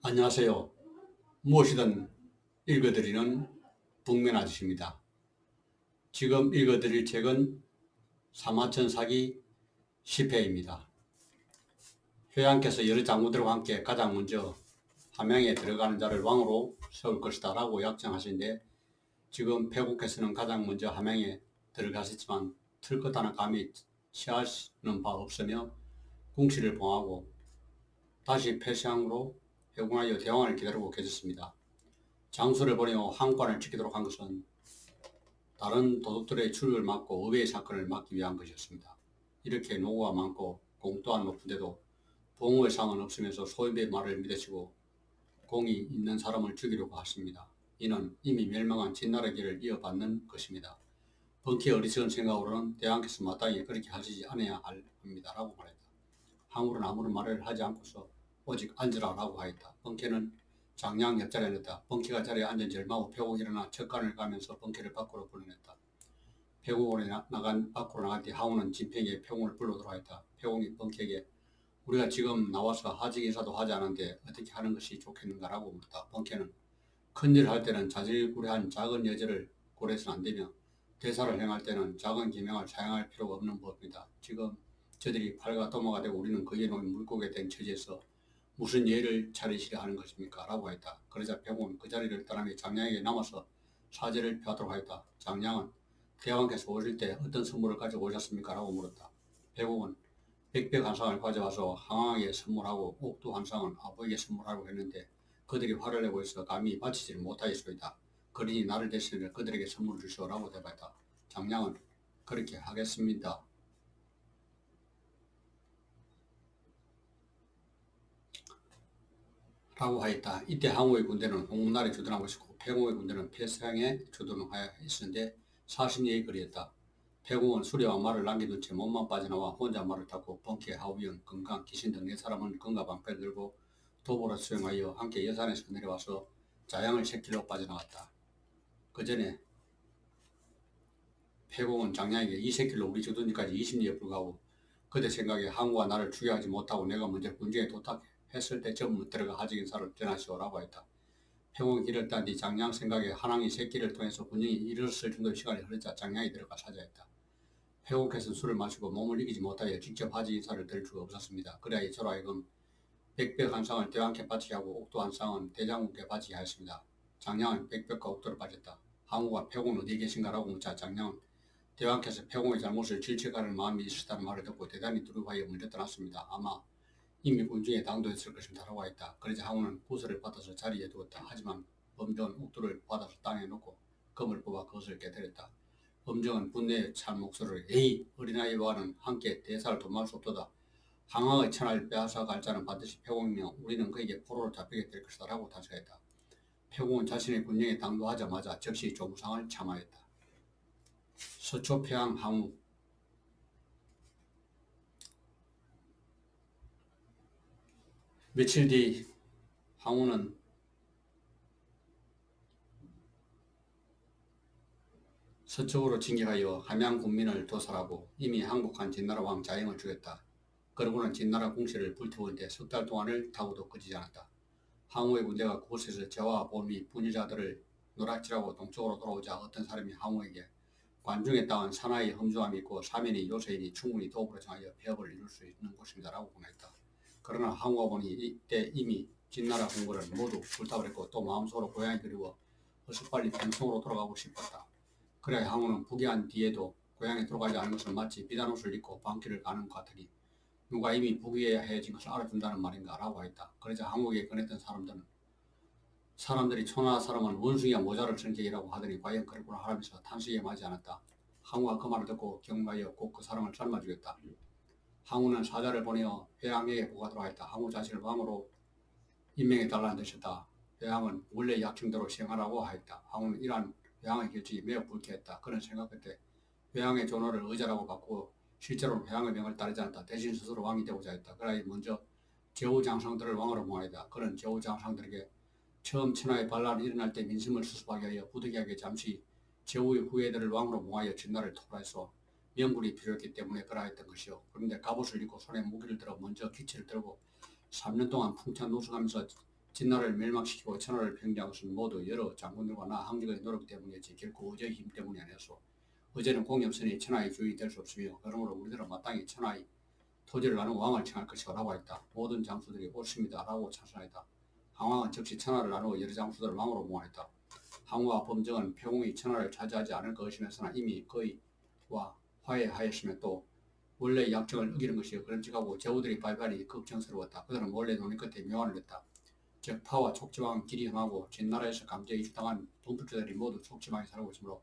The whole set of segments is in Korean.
안녕하세요. 무엇이든 읽어드리는 북면 아저씨입니다. 지금 읽어드릴 책은 사마천 사기 10회입니다. 회왕께서 여러 장군들과 함께 가장 먼저 함양에 들어가는 자를 왕으로 세울 것이다 라고 약정하신데, 지금 패국께서는 가장 먼저 함양에 들어가셨지만 털끝하는 감히 취하시는 바 없으며 궁시를 봉하고 다시 패시항으로 회군하여 대왕을 기다리고 계셨습니다. 장수를 보내어 한관을 지키도록 한 것은 다른 도둑들의 출입을 막고 의외의 사건을 막기 위한 것이었습니다. 이렇게 노고가 많고 공 또한 높은데도 봉우의 상은 없으면서 소인배의 말을 믿으시고 공이 있는 사람을 죽이려고 하십니다. 이는 이미 멸망한 진나라의 길을 이어받는 것입니다. 번쾌의 어리석은 생각으로는 대왕께서 마땅히 그렇게 하시지 않아야 합니다 라고 말했다. 항우는 아무런 말을 하지 않고서 오직 앉으라 라고 하였다. 번쾌는 장량 옆자리에 앉았다. 번쾌가 자리에 앉은 지 얼마 후 폐국이 일어나 척간을 가면서 번쾌를 밖으로 불러냈다. 폐국원에 밖으로 나갈 때 하우는 진평에게 폐공을 불러들어 하였다. 폐공이 번쾌에게 우리가 지금 나와서 하직 인사도 하지 않았는데 어떻게 하는 것이 좋겠는가라고 물었다. 번쾌는 큰일을 할 때는 자질구레한 작은 여자를 고려해서는 안 되며 대사를 행할 때는 작은 기명을 사용할 필요가 없는 법입니다. 지금 저들이 팔과 도마가 되고 우리는 그에 놓인 물고기에 된 처지에서 무슨 예를 차리시려 하는 것입니까? 라고 하였다. 그러자 백공은 그 자리를 떠나며 장량에게 남아서 사죄를 표하도록 하였다. 장량은 대왕께서 오실 때 어떤 선물을 가지고 오셨습니까? 라고 물었다. 백공은 백백 한 쌍을 가져와서 항왕에게 선물하고 옥두 한 쌍은 아버에게 선물하고 했는데 그들이 화를 내고 있어 감히 바치지를 못하였소이다. 그러니 나를 대신해 그들에게 선물을 주시오라고 대답했다. 장량은 그렇게 하겠습니다. 라고 하였다. 이때 항우의 군대는 홍문날에 주둔하고 있었고 폐공의 군대는 폐상에 주둔하여 있었는데 40리의 거리였다. 폐공은 수레와 말을 남겨둔 채 몸만 빠져나와 혼자 말을 타고 번쾌, 하우영, 건강, 기신 등 4사람은 건과 방패를 들고 도보를 수행하여 함께 여산에서 내려와서 자양을 새길로 빠져나갔다. 그 전에 폐공은 장량에게 이 새길로 우리 주둔지까지 20리에 불과하고 그대 생각에 항우가 나를 추격하지 못하고 내가 먼저 군주에 도착했을 때쯤 들어가 하직 인사를 전하시오라고 했다. 폐공이 길을 딴 뒤 장량 생각에 한항이 새끼를 통해서 군중이 일어섰을 정도의 시간이 흐르자 장량이 들어가 사자했다. 폐공께서는 술을 마시고 몸을 이기지 못하여 직접 하직 인사를 드릴 수가 없었습니다. 그래야 저로 하여금 백백 한 쌍을 대왕께 바치게 하고 옥도 한 쌍은 대장군께 바치게 하였습니다. 장량은 백백과 옥도를 바쳤다. 항우가 폐공은 어디에 계신가라고 묻자 장량은 대왕께서 폐공의 잘못을 질책하는 마음이 있었다는 말을 듣고 대단히 두려워하여 먼저 떠났습니다. 아마 이미 군중에 당도했을 것입니다. 라고 했다. 그러자 항우는 구슬을 받아서 자리에 두었다. 하지만 범정은 옥도를 받아서 땅에 놓고 검을 뽑아 그것을 깨뜨렸다. 범정은 분내에 찬 목소리로 에이 어린아이와는 함께 대사를 도모할 수 없도다. 항왕의 천하를 빼앗아 갈 자는 반드시 폐공이며 우리는 그에게 포로로 잡히게 될 것이다. 라고 단서했다. 폐공은 자신의 군령에 당도하자마자 즉시 조무상을 참하였다. 서초폐왕 항우. 며칠 뒤 항우는 서쪽으로 진격하여 함양 군민을 도살하고 이미 항복한 진나라 왕 자영을 죽였다. 그러고는 진나라 궁실을 불태우는데 석 달 동안을 타고도 꺼지지 않았다. 항우의 군대가 그곳에서 재와 보미 분유자들을 노략질하고 동쪽으로 돌아오자 어떤 사람이 항우에게 관중의 땅은 산하의 험주함이 있고 사면이 요새이니 충분히 도읍으로 정하여 폐업을 이룰 수 있는 곳입니다. 라고 보냈다. 그러나 항우가 보니 이때 이미 진나라 궁궐은 모두 불타버렸고 또 마음속으로 고향이 그리워 어서 빨리 편성으로 돌아가고 싶었다. 그래 항우는 부귀한 뒤에도 고향에 돌아가지 않은 것은 마치 비단 옷을 입고 방길을 가는 것 같으니 누가 이미 부귀해진 것을 알아준다는 말인가 라고 했다. 그러자 항우에게 권했던 사람들이 초나 사람은 원숭이와 모자를 쓴 격이라고 하더니 과연 그렇구나 하면서 탄식에 마지 않았다. 항우가 그 말을 듣고 경마하여 곧 그 사람을 삶아 죽였다. 항우는 사자를 보내어 회왕에게 보고하도록 하였다. 항우 자신을 왕으로 임명해 달라는 뜻이었다. 회왕은 원래 약정대로 시행하라고 하였다. 항우는 이러한 회왕의 결정이 매우 불쾌했다. 그는 생각할 회왕의 존호를 의자라고 바꾸고 실제로는 회왕의 명을 따르지 않았다. 대신 스스로 왕이 되고자 했다. 그러나 먼저 제후장상들을 왕으로 모아야 그는 제후장상들에게 처음 천하의 반란이 일어날 때 민심을 수습하게 하여 부득이하게 잠시 제후의 후예들을 왕으로 모아여 진나라를 토벌해서 명분이 필요했기 때문에 그러했던 것이요. 그런데 갑옷을 입고 손에 무기를 들어 먼저 기치를 들고 3년 동안 풍찬 노숙하면서 진나라를 멸망시키고 천하를 평정한 것은 모두 여러 장군들과 나 항직의 노력 때문이었지 결코 의제의 힘 때문이 아니었소. 의제는 공이 없으니 천하의 주인이 될 수 없으며 그러므로 우리들은 마땅히 천하의 토지를 나눈 왕을 청할 것이오 라고 했다. 모든 장수들이 옳습니다 라고 찬성했다. 항왕은 즉시 천하를 나누어 여러 장수들을 왕으로 봉하였다. 항우와 범정은 폐공이 천하를 차지하지 않을 것이면서나 이미 거의와 화해하였으며 또 원래 약정을 어기는 것이 그런직하고 제후들이 발발이 걱정스러웠다. 그들은 몰래 논의 끝에 묘안을 냈다. 즉 파와 촉지방은 길이 험하고 진나라에서 강제 이주당한 동북자들이 모두 촉지방에 살고 있으므로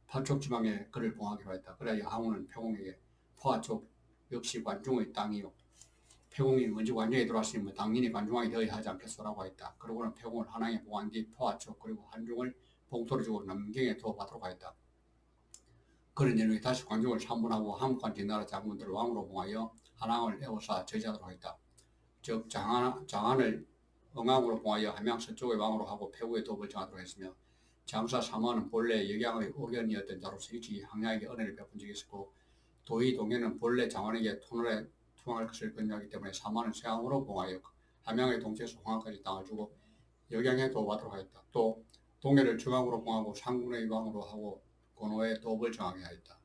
파촉지방에 그를 봉하기로 했다. 그래야 항우는 폐공에게 파와 촉 역시 관중의 땅이요 폐공이 먼저 관중에 들어왔으니 뭐 당연히 관중왕이 되어야 하지 않겠소라고 했다. 그러고는 폐공을 한항에 봉한 뒤 파와 촉 그리고 한중을 봉토를 주고 남경에 도받도록 하였다. 그런 연후에 다시 관중을 참분하고 한국관 진나라 장군들을 왕으로 봉하여 한항을 에워싸 저지하도록 했다. 즉 장안을 응왕으로 봉하여 함양 서쪽의 왕으로 하고 폐구의 도읍을 정하도록 했으며 장사 사마는 본래 역양의 오견이었던 자로서 일찍이 항야에게 은혜를 베푼 적이 있었고 도의 동해는 본래 장안에게 토날에 투항할 것을 권유하기 때문에 사마는 세왕으로 봉하여 함양의 동쪽에서 홍항까지 땅을 주고 역양에 도읍하도록 하였다. 또 동해를 중앙으로 봉하고 상군의 왕으로 하고 고노의 도읍을 정하게 하였다.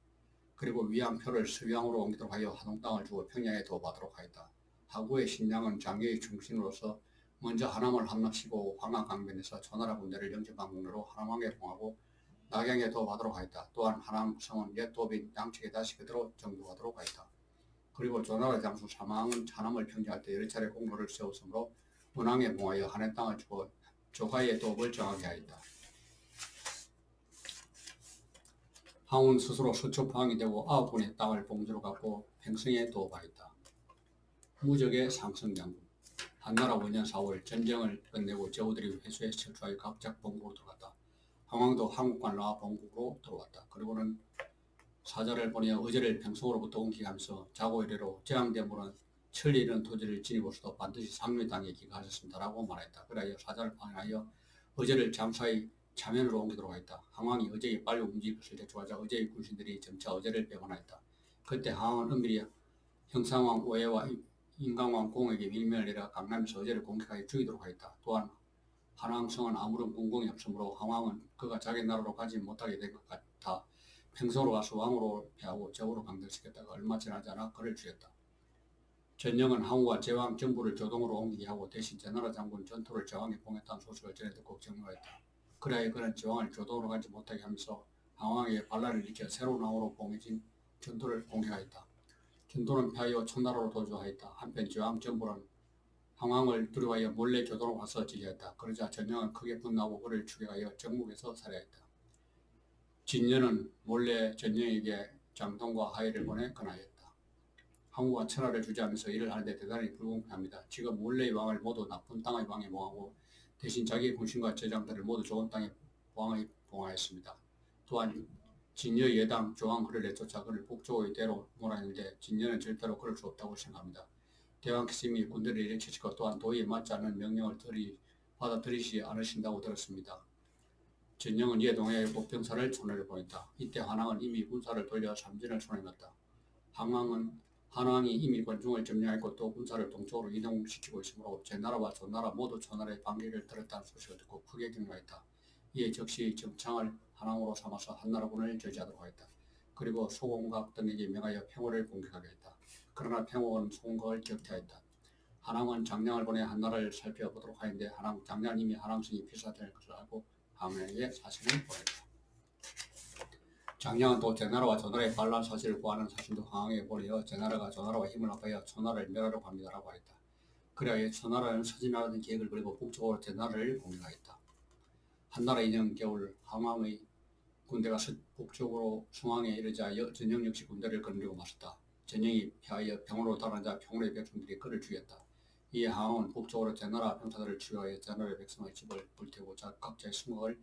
그리고 위안표를 서위왕으로 옮기도록 하여 하동 땅을 주고 평양에 도읍하도록 하였다. 하구의 신장은 장교의 중심으로서 먼저 하남을 함락시고 황하강변에서 초나라 군대를 영접한 공로로 하남왕에 봉하고 낙양에 도읍하도록 하였다. 또한 하남성은 옛 도읍인 양측에 다시 그대로 정복하도록 하였다. 그리고 조나라 장수 사망은 하남을 평정할 때 여러 차례 공로를 세웠으므로 문왕에 봉하여 한해 땅을 주고 조가의 도읍을 정하게 하였다. 항우는 스스로 서초포항이 되고 9군의 땅을 봉주로 갖고 팽성에 도읍하였다. 무적의 상성장군 한나라 5년 4월 전쟁을 끝내고 제후들이 회수에 철수하여 각자 본국으로 들어갔다. 항왕도 한국관 나와 본국으로 들어왔다. 그리고는 사자를 보내어 의제를 평성으로부터 옮기게 하면서 자고 이래로 제왕대물은 천리 이른 토지를 지니고서도 반드시 상류의 땅에 기가하셨습니다 라고 말했다. 그래야 사자를 파견하여 의제를 장사의 차면으로 옮기도록 하였다. 항왕이 의제에 빨리 움직일 것을 대초하자 의제의 군신들이 점차 의제를 배반하였다. 그때 항왕은 은밀히 형상왕 오해와 인강왕 공에게 밀면을 내려 강남에서 의제를 공격하여 죽이도록 하였다. 또한 한왕성은 아무런 군공이 없으므로 항왕은 그가 자기 나라로 가지 못하게 된 것 같아 평성으로 가서 왕으로 패하고 제후로 강등시켰다가 얼마 지나지 않아 그를 죽였다. 전령은 항우가 제왕 전부를 조동으로 옮기게 하고 대신 제나라 장군 전투를 제왕에 봉했다는 소식을 전해 듣고 격려했다. 그래야 그는 제왕을 조동으로 가지 못하게 하면서 항왕에게 반란을 일으켜 새로운 왕으로 봉해진 전투를 공격하였다. 전투는 패하여 청나라로 도주하였다. 한편 제왕 전부는 항왕을 두려워하여 몰래 교도로 가서 지휘했다. 그러자 전령은 크게 분노하고 그를 추격하여 정묵에서 살해했다. 진녀는 몰래 전령에게 장동과 하의를 보내 권하였다. 항우가 천하를 주재하면서 일을 하는데 대단히 불공평합니다. 지금 몰래의 왕을 모두 나쁜 땅의 왕에 봉하고 대신 자기의 군신과 제장들을 모두 좋은 땅에 왕에 봉하였습니다. 또한 진녀의 예당 조왕 그를 내쫓아 그를 북쪽의 대로 몰아내는데 진녀는 절대로 그럴 수 없다고 생각합니다. 대왕께서 이미 군대를 일으키시고 또한 도의에 맞지 않는 명령을 받아들이지 않으신다고 들었습니다. 전령은 이에 동해 복병사를 촌내를 보냈다. 이때 한왕은 이미 군사를 돌려 삼진을 손에 넣었다. 한왕이 이미 관중을 점령했고 또 군사를 동쪽으로 이동시키고 있으므로 제나라와 조나라 모두 초나라의 반기를 들었다는 소식을 듣고 크게 경노했다. 이에 즉시 정창을 한왕으로 삼아서 한나라군을 저지하도록 하였다. 그리고 소공각 등에게 명하여 평호를 공격하게 했다. 그러나 평호는 소공각을 격퇴하였다. 한왕은 장량을 보내 한나라를 살펴보도록 하였는데 장량은 이미 한왕성이 피사될 것을 알고 항우에게 사신을 보냈다. 장량은 또 제나라와 조나라의 반란 사실을 보하는 사신도 항왕에게 보내어 제나라가 조나라와 힘을 합하여 초나라를 멸하려고 합니다라고 하였다. 그래야 초나라는 서진하는 계획을 그리고 북쪽으로 제나라를 공격하였다. 한나라 2년 겨울 항왕의 군대가 북쪽으로 중앙에 이르자 전령 역시 군대를 거느리고 맞섰다. 전령이 패하여 병으로 달아나자 평호의 백성들이 그를 죽였다. 이에 항왕은 북쪽으로 제나라 병사들을 추격하여 제나라의 백성의 집을 불태우고 각자의 승곽을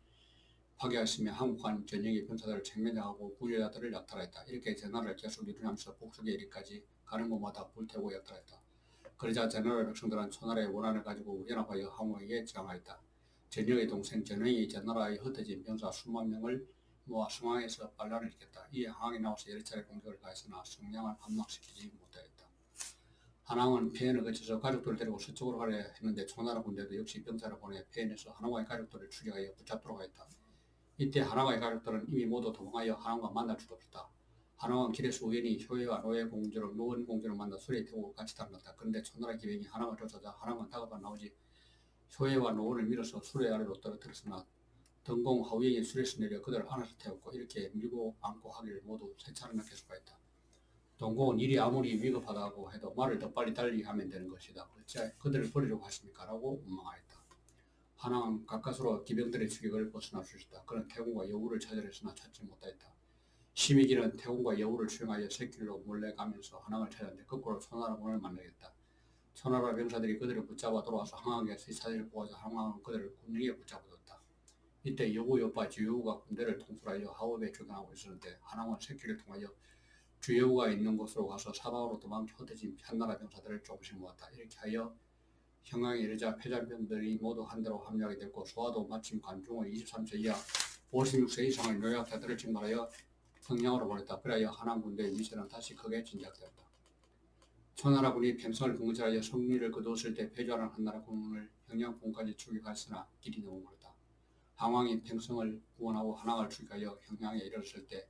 파괴하였으며 한국한 전령의 병사들을 책면장하고 부여자들을 약탈하였다. 이렇게 제나라를 계속 일어나면서 북쪽에 이르기까지 가는 곳마다 불태우고 약탈했다. 그러자 제나라 백성들은 초나라의 원한을 가지고 연합하여 항우에게 저항하였다. 전령의 동생 전령이 제나라에 흩어진 병사 수만 명을 모아 성황에서 반란을 일으켰다. 이에 항왕이 나와서 여러 차례 공격을 가했으나 성량을 함락시키지 못하였다. 한왕은 폐연을 거쳐서 가족들을 데리고 서쪽으로 가려 했는데 초나라 군대도 역시 병사를 보내 폐연에서 한왕의 가족들을 추격하여 붙잡도록 하였다. 이때 한왕의 가족들은 이미 모두 도망하여 한왕과 만날 수도 없었다. 한왕은 길에서 우연히 효혜와 노예 공주를 노원 공주를 만나 수레에 태우고 같이 달렸다. 그런데 초나라 기병이 한왕을 쫓아자 한왕은 다가가 나오지 효혜와 노원을 밀어서 수레 아래로 떨어뜨렸으나 등공 하우영이 수레에서 내려 그들을 안아서 태웠고 이렇게 밀고 안고 하기를 모두 세 차례나 계속하였다. 동공은 일이 아무리 위급하다고 해도 말을 더 빨리 달리게 하면 되는 것이다. 어찌 그들을 버리려고 하십니까? 라고 원망하였다. 한왕은 가까스로 기병들의 추격을 벗어날 수 있었다. 그는 태군과 여우를 찾으려 했으나 찾지 못하였다. 심의길은 태군과 여우를 수행하여 새길로 몰래 가면서 한왕을 찾았는데 거꾸로 초나라군을 만나겠다. 초나라 병사들이 그들을 붙잡아 돌아와서 한왕에게 사지를 보고자 한왕은 그들을 군중에 붙잡아뒀다. 이때 여우 여파 주여우가 군대를 통솔하여 하업에 주둔하고 있었는데 한왕은 새길을 통하여 주여우가 있는 곳으로 가서 사방으로 도망쳐 흩어진 한나라 병사들을 조금씩 모았다. 이렇게 하여 평양에 이르자 패잔병들이 모두 한대로 합류하게 됐고 소화도 마침 관중의 23세 이하 56세 이상의 노약자들을 징발하여 평양으로 보냈다. 그래야 한양 군대의 위세는 다시 크게 진작되었다. 초나라군이 평성을 근거하여 성리를 거두었을 때 패주하는 한나라 군을 평양군까지 출격하였으나 길이 너무 멀었다. 항왕이 평성을 구원하고 한왕을 출격하여 평양에 이르렀을 때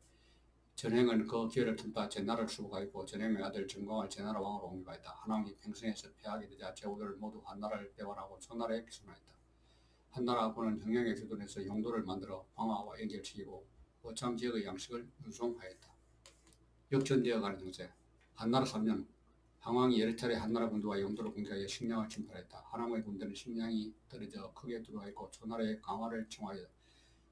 전행은 그 기회를 틈타 제나라를 수복하였고 전행의 아들 정광을 제나라 왕으로 옹립하였다. 한왕이 평성에서 패하게 되자 제후들을 모두 한나라를 배반하고 초나라에 기순하였다. 한나라군은 평양에 주둔해서 용도를 만들어 광화와 연결시키고 어참 지역의 양식을 운송하였다. 역전되어가는 형세. 한나라 3년 항왕이 여러 차례 한나라 군대와 영도를 공격하여 식량을 침탈했다. 한왕의 군대는 식량이 떨어져 크게 두려워했고 초나라의 강화를 청하여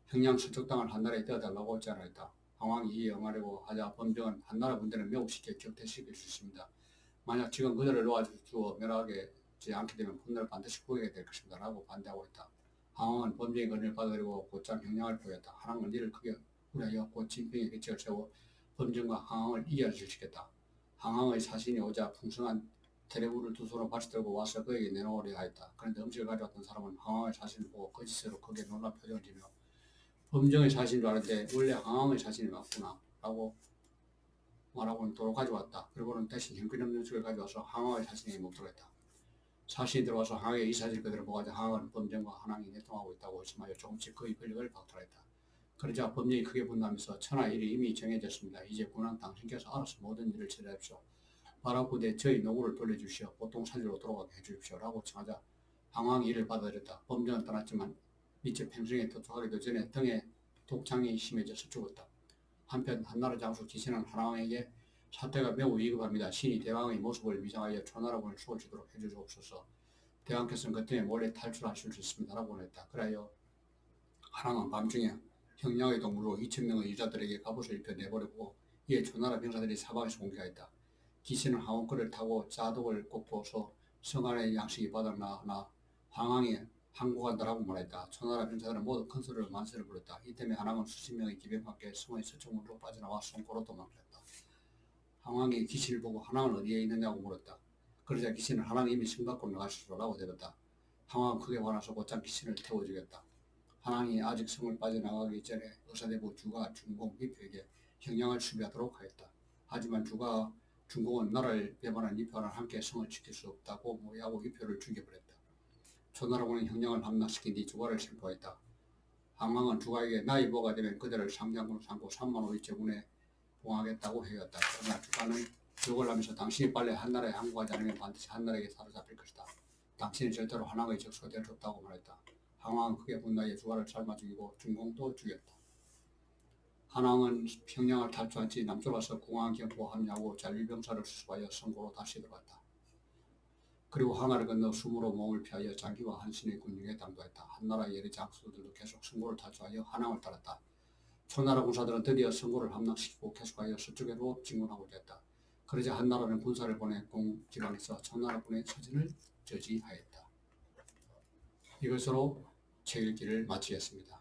평양 서쪽 땅을 한나라에 떼어달라고 제안하였다. 항왕이 이에 응하려고 하자 범정은 한나라 군대는 매우 쉽게 격퇴시킬 수 있습니다. 만약 지금 그들을 놓아주어 멸하지 않게 되면 분노를 반드시 보이게 될 것입니다. 라고 반대하고 있다. 항왕은 범정의 권위를 받아들이고 곧장 형량을 보였다. 한왕은 이를 크게 우려하여 곧 진평의 계책을 세워 범정과 항왕을 이겨주시겠다. 항왕의 사신이 오자 풍성한 테레우를 두 손으로 받쳐 들고 와서 그에게 내놓으려 하였다. 그런데 음식을 가져왔던 사람은 항왕의 사신을 보고 거짓으로 크게 놀란 표정을 지며 범정의 사신인 줄 알았는데 원래 항왕의 사신이 맞구나 라고 말하고는 도로 가져왔다. 그리고는 대신 형편없는 음식을 가져와서 항왕의 사신에게 먹도록 했다. 사신이 들어와서 항왕의 이 사실 그대로 보고자 항왕은 범정과 한왕이 내통하고 있다고 의심하여 조금씩 그의 권력을 박탈했다. 그러자 범정이 크게 분노하면서 천하 일이 이미 정해졌습니다. 이제 군왕 당신께서 알아서 모든 일을 처리하십시오. 바라구대 저희 노구를 돌려주시어 보통 산지로 돌아가게 해주십시오. 라고 청하자 항왕이 이를 받아들였다. 범정은 떠났지만 미처 평생에 도착하기도 전에 등에 독창이 심해져서 죽었다. 한편 한나라 장수 기신은 한왕에게 사태가 매우 위급합니다. 신이 대왕의 모습을 위장하여 초나라군을 수호지도록 해주옵소서. 대왕께서는 그때에 몰래 탈출하실 수 있습니다. 라고 했다. 그래요 한왕은 밤중에 평양의 동무로 2,000명의 여자들에게 갑옷을 입혀 내버리고 이에 초나라 병사들이 사방에서 공격하였다. 기신은 항원거를 타고 자독을 꼽고서 성 안의 양식이 바닥나나 항왕이 항복한다라고 말했다. 초나라 병사들은 모두 큰 소리로 만세를 부렸다. 이 때문에 한왕은 수십 명의 기병과 함께 성의 서쪽문으로 빠져나와 송고로 도망쳤다. 항왕이 기신을 보고 한왕은 어디에 있느냐고 물었다. 그러자 기신은 한왕이 이미 성 밖으로 나가셨소라고 대답했다. 항왕은 크게 화나서 곧장 기신을 태워주겠다. 한왕이 아직 성을 빠져나가기 전에 의사대부 주가 중공 미표에게 형량을 수비하도록 하였다. 하지만 주가 중공은 나라를 배반한 미표와는 함께 성을 지킬 수 없다고 모의하고 미표를 죽여버렸다. 초나라군은 형량을 함락시킨 뒤 주가를 체포했다. 항왕은 주가에게 나이 보가 되면 그들을 상장군으로 삼고 3만 5일 제군에 봉하겠다고 해왔다. 그러나 주가는 욕을 하면서 당신이 빨리 한나라에 항복하지 않으면 반드시 한나라에게 사로잡힐 것이다. 당신은 절대로 한왕의 적수가 될 수 없다고 말했다. 한왕은 크게 분노하여 주가를 삶아 죽이고 중공도 죽였다. 한왕은 평양을 탈출한 뒤 남쪽에서 공항 경포와 합류하고 잔류병사를 수습하여 성고로 다시 들어갔다. 그리고 하나를 건너 숨으로 몸을 피하여 장기와 한신의 군중에 당도했다. 한나라 여러 장수들도 계속 성고를 탈출하여 한왕을 따랐다. 초나라 군사들은 드디어 성고를 함락시키고 계속하여 서쪽으로 진군하고자 했다. 그러자 한나라는 군사를 보내 공지방에서 초나라군의 처진을 저지하였다. 이것으로 책 읽기를 마치겠습니다.